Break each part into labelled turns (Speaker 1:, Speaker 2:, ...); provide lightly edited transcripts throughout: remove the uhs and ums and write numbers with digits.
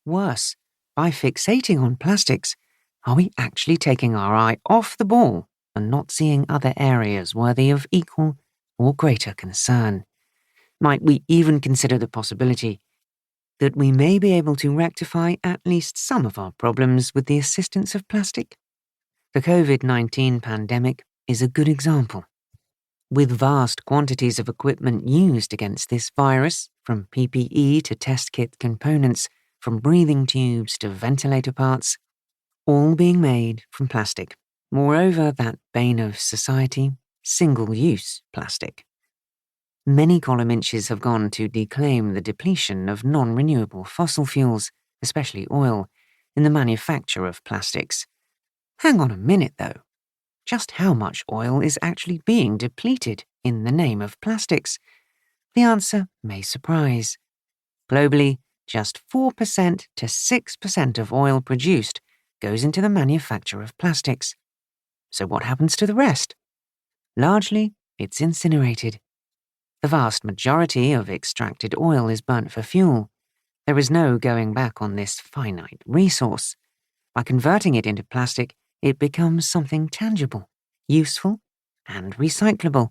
Speaker 1: Worse, by fixating on plastics, are we actually taking our eye off the ball and not seeing other areas worthy of equal or greater concern? Might we even consider the possibility that we may be able to rectify at least some of our problems with the assistance of plastic? The COVID-19 pandemic is a good example. With vast quantities of equipment used against this virus, from PPE to test kit components, from breathing tubes to ventilator parts, all being made from plastic. Moreover, that bane of society, single-use plastic. Many column inches have gone to declaim the depletion of non-renewable fossil fuels, especially oil, in the manufacture of plastics. Hang on a minute, though. Just how much oil is actually being depleted in the name of plastics? The answer may surprise. Globally, just 4% to 6% of oil produced goes into the manufacture of plastics. So what happens to the rest? Largely, it's incinerated. The vast majority of extracted oil is burnt for fuel. There is no going back on this finite resource. By converting it into plastic, it becomes something tangible, useful, and recyclable.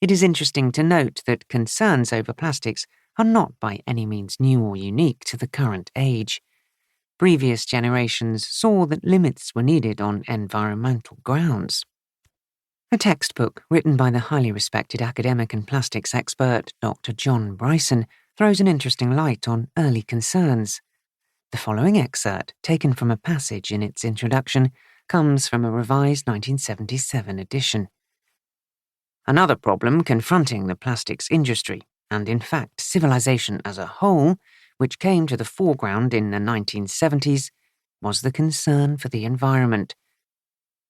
Speaker 1: It is interesting to note that concerns over plastics are not by any means new or unique to the current age. Previous generations saw that limits were needed on environmental grounds. A textbook written by the highly respected academic and plastics expert Dr. John Bryson throws an interesting light on early concerns. The following excerpt, taken from a passage in its introduction, comes from a revised 1977 edition. Another problem confronting the plastics industry, and in fact civilization as a whole, which came to the foreground in the 1970s, was the concern for the environment.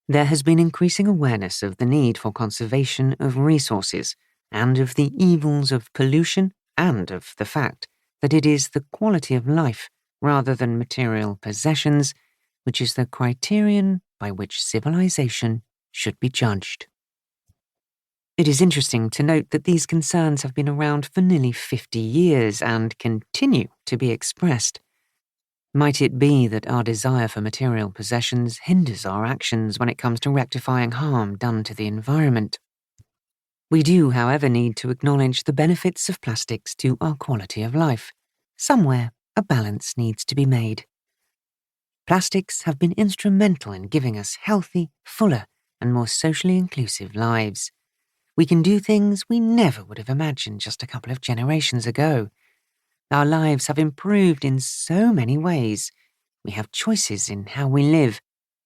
Speaker 1: There has been increasing awareness of the need for conservation of resources and of the evils of pollution and of the fact that it is the quality of life rather than material possessions which is the criterion by which civilization should be judged. It is interesting to note that these concerns have been around for nearly 50 years and continue to be expressed. Might it be that our desire for material possessions hinders our actions when it comes to rectifying harm done to the environment? We do, however, need to acknowledge the benefits of plastics to our quality of life. Somewhere, a balance needs to be made. Plastics have been instrumental in giving us healthy, fuller, and more socially inclusive lives. We can do things we never would have imagined just a couple of generations ago. Our lives have improved in so many ways. We have choices in how we live,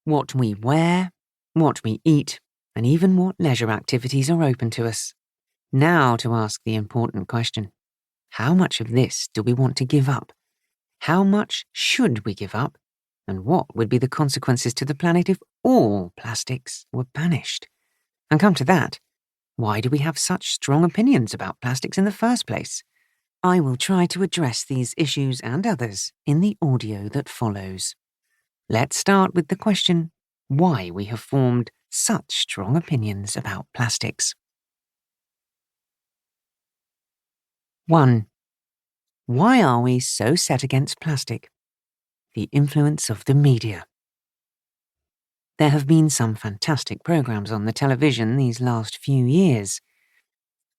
Speaker 1: what we wear, what we eat, and even what leisure activities are open to us. Now to ask the important question: how much of this do we want to give up? How much should we give up? And what would be the consequences to the planet if all plastics were banished? And come to that, why do we have such strong opinions about plastics in the first place? I will try to address these issues and others in the audio that follows. Let's start with the question why we have formed such strong opinions about plastics. 1. Why are we so set against plastic? The influence of the media. There have been some fantastic programs on the television these last few years.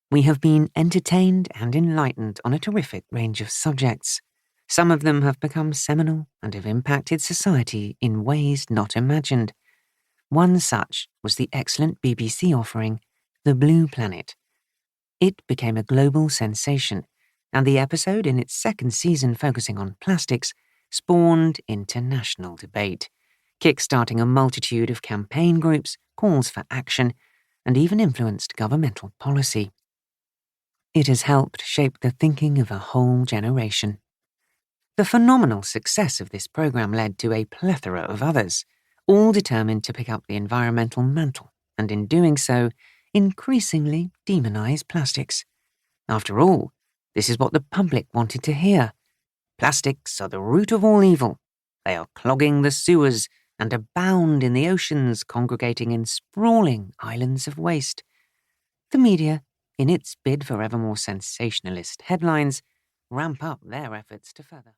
Speaker 1: We have been entertained and enlightened on a terrific range of subjects. Some of them have become seminal and have impacted society in ways not imagined. One such was the excellent BBC offering, The Blue Planet. It became a global sensation, and the episode in its second season focusing on plastics spawned international debate, kick-starting a multitude of campaign groups, calls for action, and even influenced governmental policy. It has helped shape the thinking of a whole generation. The phenomenal success of this program led to a plethora of others, all determined to pick up the environmental mantle, and in doing so, increasingly demonize plastics. After all, this is what the public wanted to hear. Plastics are the root of all evil. They are clogging the sewers and abound in the oceans, congregating in sprawling islands of waste. The media, in its bid for ever more sensationalist headlines, ramp up their efforts to further.